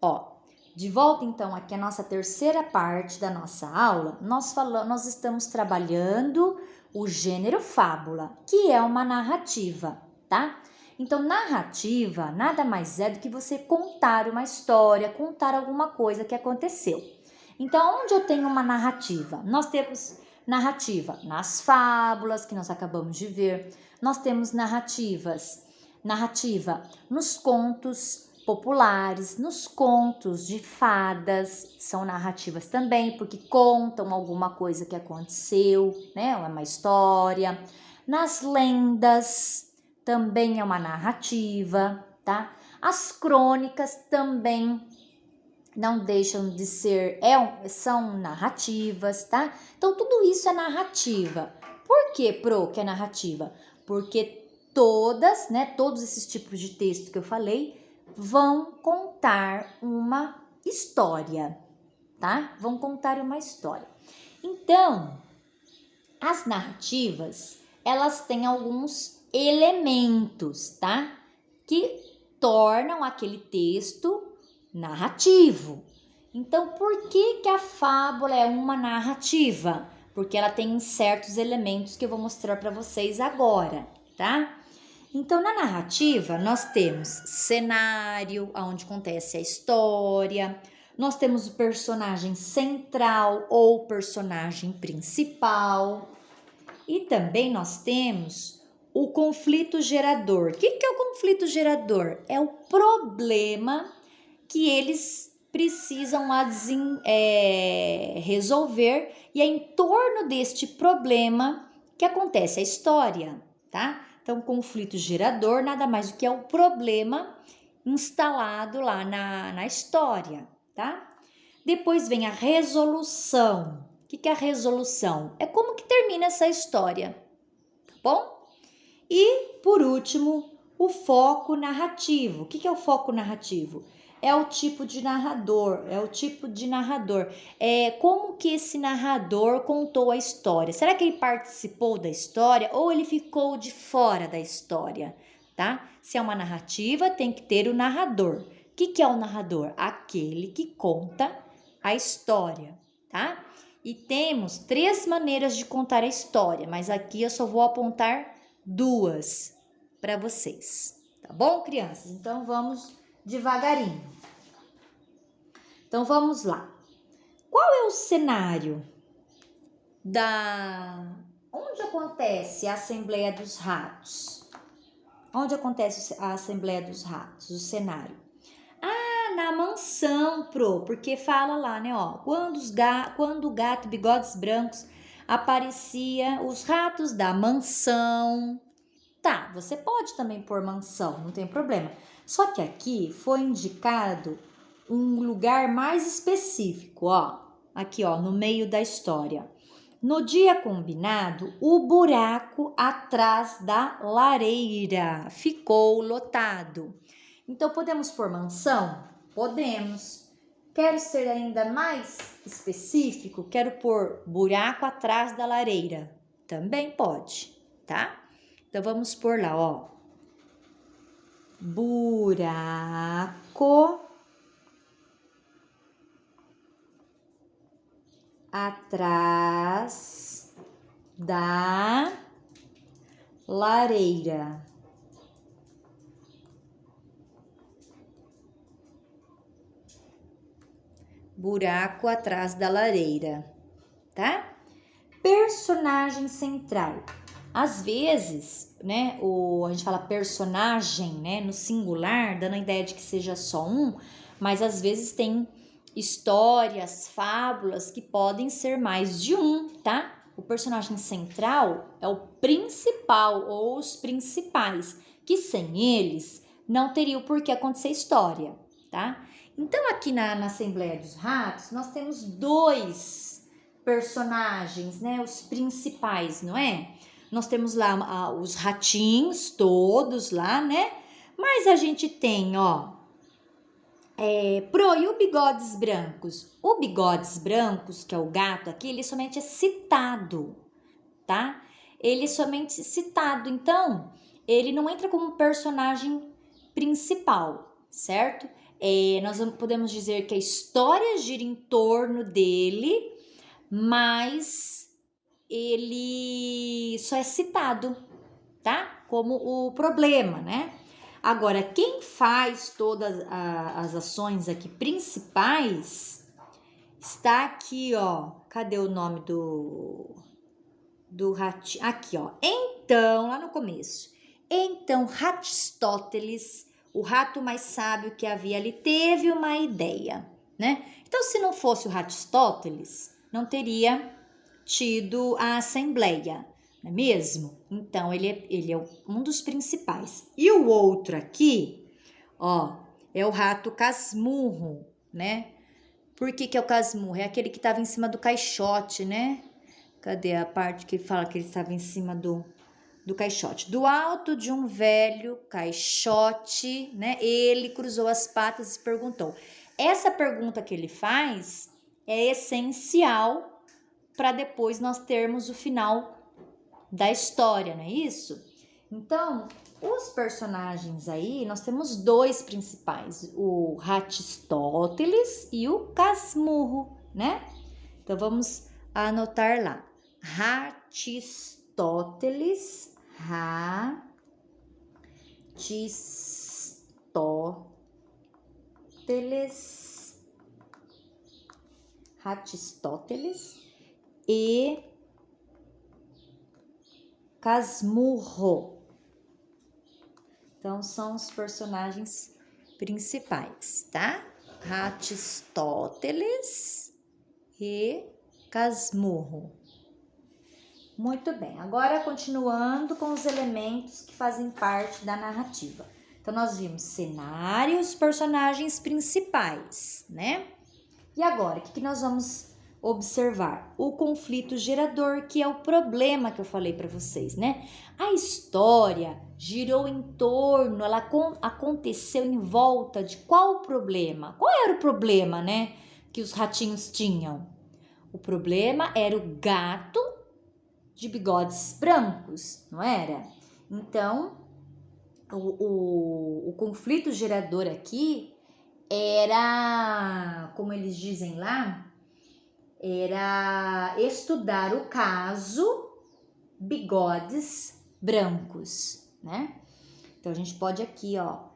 Ó, de volta então aqui a nossa terceira parte da nossa aula, nós estamos trabalhando o gênero fábula, que é uma narrativa, tá? Então, narrativa nada mais é do que você contar uma história, contar alguma coisa que aconteceu. Então, onde eu tenho uma narrativa? Nós temos narrativa nas fábulas que nós acabamos de ver, nós temos narrativa nos contos populares, nos contos de fadas, são narrativas também, porque contam alguma coisa que aconteceu, né? É uma história. Nas lendas também é uma narrativa, tá? As crônicas também não deixam de ser, são narrativas, tá? Então, tudo isso é narrativa. Por que, que é narrativa? Porque todos esses tipos de texto que eu falei vão contar uma história, tá? Vão contar uma história. Então, as narrativas, elas têm alguns elementos, tá? Que tornam aquele texto narrativo. Então, por que a fábula é uma narrativa? Porque ela tem certos elementos que eu vou mostrar para vocês agora, tá? Então, na narrativa, nós temos cenário, onde acontece a história, nós temos o personagem central ou personagem principal, e também nós temos o conflito gerador. O que é o conflito gerador? É o problema que eles precisam resolver, e é em torno deste problema que acontece a história, tá? Então, conflito gerador nada mais do que é o problema instalado lá na história, tá? Depois vem a resolução. O que é a resolução? É como que termina essa história, tá bom? E, por último, o foco narrativo. O que é o foco narrativo? É o tipo de narrador, É como que esse narrador contou a história. Será que ele participou da história ou ele ficou de fora da história, tá? Se é uma narrativa, tem que ter o narrador. O que é o narrador? Aquele que conta a história, tá? E temos 3 maneiras de contar a história, mas aqui eu só vou apontar 2 para vocês, tá bom, crianças? Então, vamos devagarinho. Então, vamos lá. Qual é o cenário onde acontece a Assembleia dos Ratos? Onde acontece a Assembleia dos Ratos, o cenário? Na mansão, porque fala lá, né, ó, quando o gato Bigodes Brancos aparecia, os ratos da mansão. Tá, você pode também pôr mansão, não tem problema. Só que aqui foi indicado um lugar mais específico, ó. Aqui, ó, no meio da história. No dia combinado, o buraco atrás da lareira ficou lotado. Então, podemos pôr mansão? Podemos. Quero ser ainda mais específico, quero pôr buraco atrás da lareira. Também pode, tá? Então, vamos pôr lá, ó. Buraco atrás da lareira. Buraco atrás da lareira, tá? Personagem central. Às vezes, né, a gente fala personagem, né, no singular, dando a ideia de que seja só um, mas às vezes tem histórias, fábulas que podem ser mais de um, tá? O personagem central é o principal ou os principais, que sem eles não teria o porquê acontecer história, tá? Então, aqui na Assembleia dos Ratos, nós temos 2 personagens, né? Os principais, não é? Nós temos lá os ratinhos, todos lá, né? Mas a gente tem, ó, e o Bigodes Brancos. O Bigodes Brancos, que é o gato aqui, ele somente é citado, tá? Ele é somente citado, então, ele não entra como personagem principal, certo? Podemos dizer que a história gira em torno dele, mas ele só é citado, tá? Como o problema, né? Agora, quem faz todas as ações aqui principais está aqui, ó. Cadê o nome do ratinho? Aqui, ó. Então, lá no começo. Então, Ratistóteles, o rato mais sábio que havia ali, teve uma ideia, né? Então, se não fosse o Ratistóteles, não teria tido a assembleia, não é mesmo? Então, ele é um dos principais. E o outro aqui, ó, é o rato casmurro, né? Por que é o casmurro? É aquele que estava em cima do caixote, né? Cadê a parte que fala que ele estava em cima do caixote? Do alto de um velho caixote, né? Ele cruzou as patas e perguntou. Essa pergunta que ele faz é essencial para depois nós termos o final da história, não é isso? Então, os personagens aí, nós temos dois principais, o Ratistóteles e o Casmurro, né? Então, vamos anotar lá. Ratistóteles, Ratistóteles e Casmurro. Então, são os personagens principais, tá? Ratistóteles e Casmurro. Muito bem, agora continuando com os elementos que fazem parte da narrativa. Então, nós vimos cenários, personagens principais, né? E agora, o que nós vamos observar? O conflito gerador, que é o problema que eu falei para vocês, né? A história girou em torno, ela aconteceu em volta de qual problema? Qual era o problema, né? Que os ratinhos tinham? O problema era o gato de bigodes brancos, não era? Então, o conflito gerador aqui era, como eles dizem lá, era estudar o caso bigodes brancos, né? Então, a gente pode aqui, ó,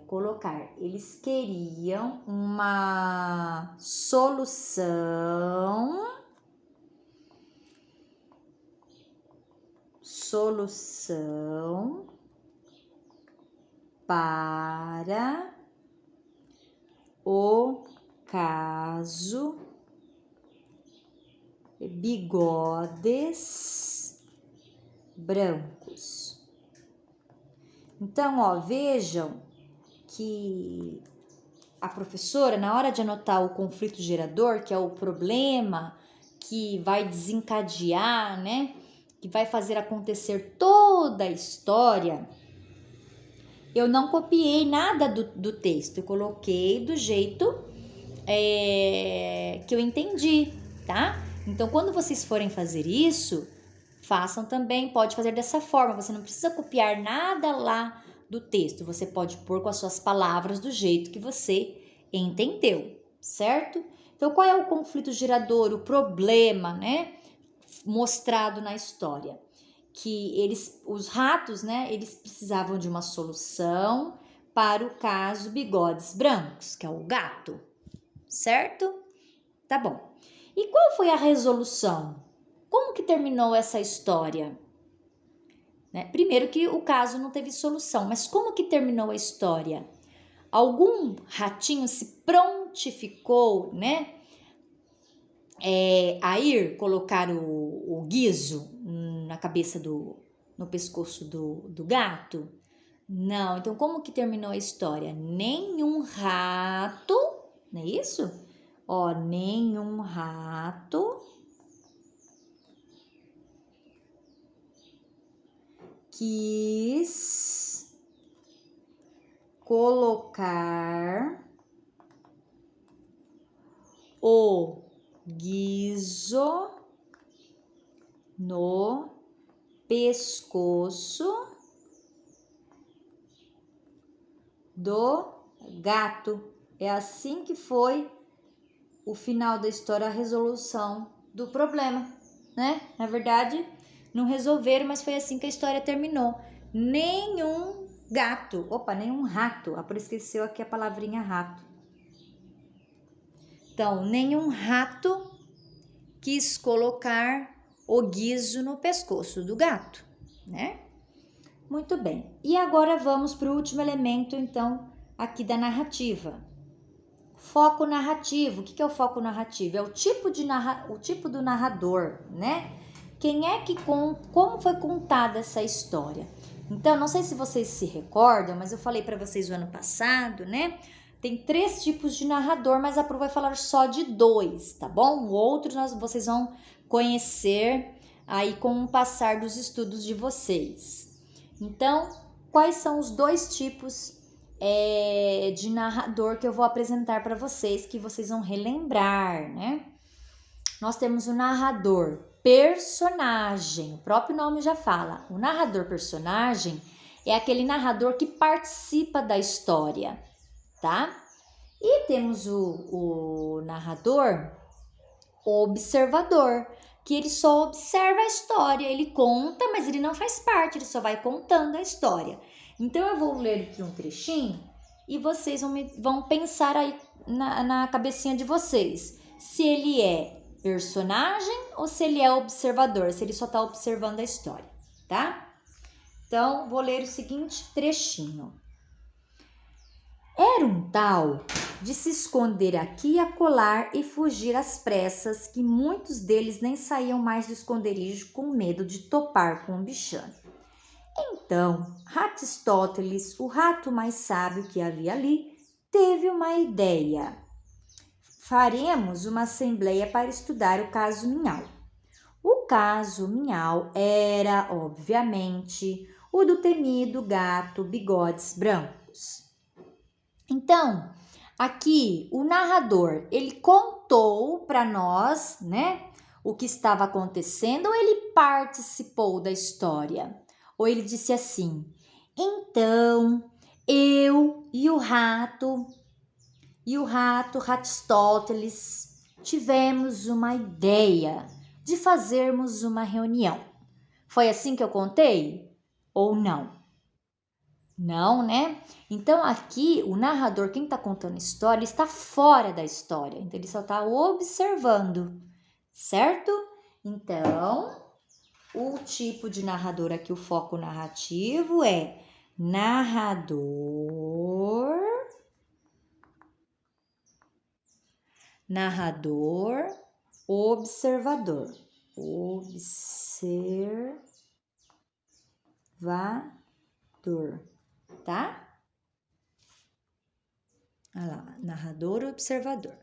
colocar, eles queriam uma solução para o caso bigodes brancos. Então, ó, vejam que a professora, na hora de anotar o conflito gerador, que é o problema que vai desencadear, né, que vai fazer acontecer toda a história, eu não copiei nada do texto, eu coloquei do jeito que eu entendi, tá? Então, quando vocês forem fazer isso, façam também, pode fazer dessa forma, você não precisa copiar nada lá do texto, você pode pôr com as suas palavras do jeito que você entendeu, certo? Então, qual é o conflito gerador, o problema, né, mostrado na história? Que os ratos, né, eles precisavam de uma solução para o caso bigodes brancos, que é o gato, certo? Tá bom. E qual foi a resolução? Como que terminou essa história? Né? Primeiro que o caso não teve solução, mas como que terminou a história? Algum ratinho se prontificou, né, a ir colocar o guizo na cabeça no pescoço do gato? Não. Então, como que terminou a história? Nenhum rato, não é isso? Ó, nenhum rato quis colocar o guizo no pescoço do gato. É assim que foi o final da história, a resolução do problema, né? Na verdade, não resolveram, mas foi assim que a história terminou. Nenhum gato, nenhum rato. Por isso esqueceu aqui a palavrinha rato. Então, nenhum rato quis colocar o guiso no pescoço do gato, né? Muito bem. E agora vamos para o último elemento, então, aqui da narrativa. Foco narrativo. O que é o foco narrativo? É o tipo do narrador, né? Quem é que como foi contada essa história? Então, não sei se vocês se recordam, mas eu falei para vocês o ano passado, né? Tem 3 tipos de narrador, mas a Pro vai falar só de 2, tá bom? O outro vocês vão conhecer aí com o passar dos estudos de vocês. Então, quais são os 2 tipos de narrador que eu vou apresentar para vocês, que vocês vão relembrar, né? Nós temos o narrador personagem, o próprio nome já fala. O narrador personagem é aquele narrador que participa da história, tá? E temos o narrador observador, que ele só observa a história, ele conta, mas ele não faz parte, ele só vai contando a história. Então eu vou ler aqui um trechinho e vocês vão pensar aí na cabecinha de vocês, se ele é personagem ou se ele é observador, se ele só está observando a história, tá? Então, vou ler o seguinte trechinho. Era um tal de se esconder aqui e acolá e fugir às pressas, que muitos deles nem saíam mais do esconderijo com medo de topar com o bichano. Então, Ratistóteles, o rato mais sábio que havia ali, teve uma ideia. Faremos uma assembleia para estudar o caso Minhal. O caso Minhal era, obviamente, o do temido gato Bigodes Brancos. Então, aqui o narrador, ele contou para nós, né, o que estava acontecendo, ou ele participou da história? Ou ele disse assim: então, eu e o rato Ratistóteles, tivemos uma ideia de fazermos uma reunião. Foi assim que eu contei? Ou não? Não, né? Então aqui o narrador, quem está contando a história, está fora da história, então ele só está observando, certo? Então, o tipo de narrador aqui, o foco narrativo é narrador observador, tá? Olha lá, narrador observador.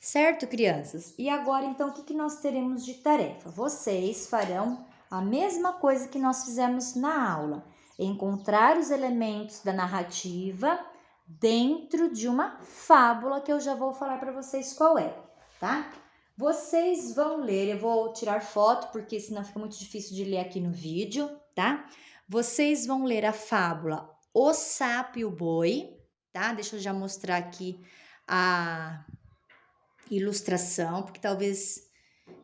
Certo, crianças? E agora, então, o que nós teremos de tarefa? Vocês farão a mesma coisa que nós fizemos na aula. Encontrar os elementos da narrativa dentro de uma fábula, que eu já vou falar para vocês qual é, tá? Vocês vão ler, eu vou tirar foto, porque senão fica muito difícil de ler aqui no vídeo, tá? Vocês vão ler a fábula O Sapo e o Boi, tá? Deixa eu já mostrar aqui a ilustração, porque talvez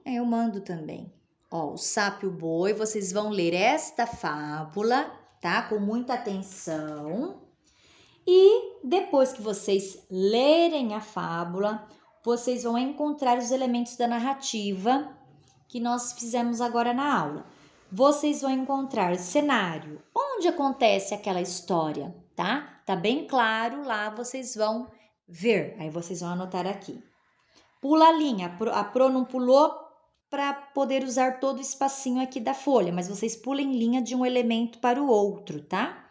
eu mando também. Ó, O Sapo e o Boi, vocês vão ler esta fábula, tá? Com muita atenção. E depois que vocês lerem a fábula, vocês vão encontrar os elementos da narrativa que nós fizemos agora na aula. Vocês vão encontrar cenário, onde acontece aquela história, tá? Tá bem claro lá, vocês vão ver. Aí vocês vão anotar aqui. Pula a linha, a Pro não pulou para poder usar todo o espacinho aqui da folha, mas vocês pulem linha de um elemento para o outro, tá?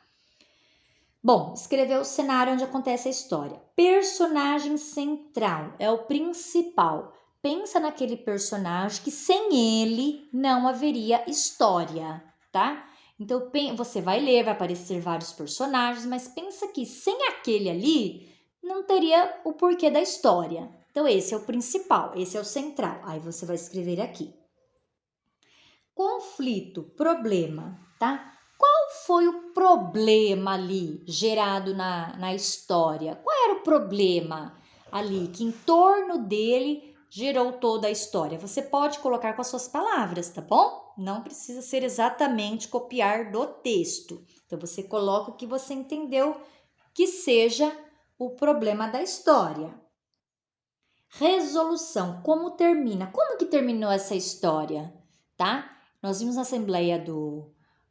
Bom, escreveu o cenário onde acontece a história. Personagem central, é o principal. Pensa naquele personagem que sem ele não haveria história, tá? Então, você vai ler, vai aparecer vários personagens, mas pensa que sem aquele ali, não teria o porquê da história. Então, esse é o principal, esse é o central. Aí você vai escrever aqui. Conflito, problema, tá? Qual foi o problema ali gerado na história? Qual era o problema ali que em torno dele gerou toda a história? Você pode colocar com as suas palavras, tá bom? Não precisa ser exatamente copiar do texto. Então, você coloca o que você entendeu que seja o problema da história. Resolução. Como termina? Como que terminou essa história? Tá? Nós vimos na Assembleia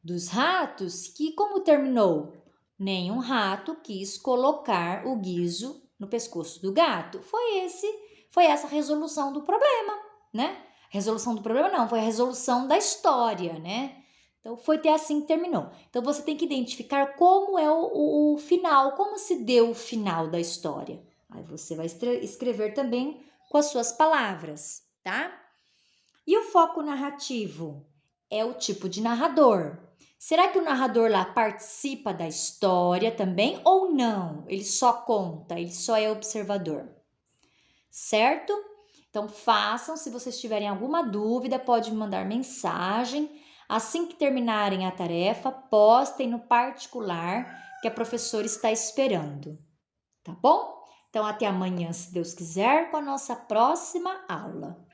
dos Ratos que como terminou? Nenhum rato quis colocar o guiso no pescoço do gato. Foi essa a resolução do problema, né? Resolução do problema não, foi a resolução da história, né? Então, foi até assim que terminou. Então, você tem que identificar como é o final, como se deu o final da história. Aí, você vai escrever também com as suas palavras, tá? E o foco narrativo é o tipo de narrador. Será que o narrador lá participa da história também ou não? Ele só conta, ele só é observador. Certo? Então, façam. Se vocês tiverem alguma dúvida, pode me mandar mensagem. Assim que terminarem a tarefa, postem no particular que a professora está esperando. Tá bom? Então, até amanhã, se Deus quiser, com a nossa próxima aula.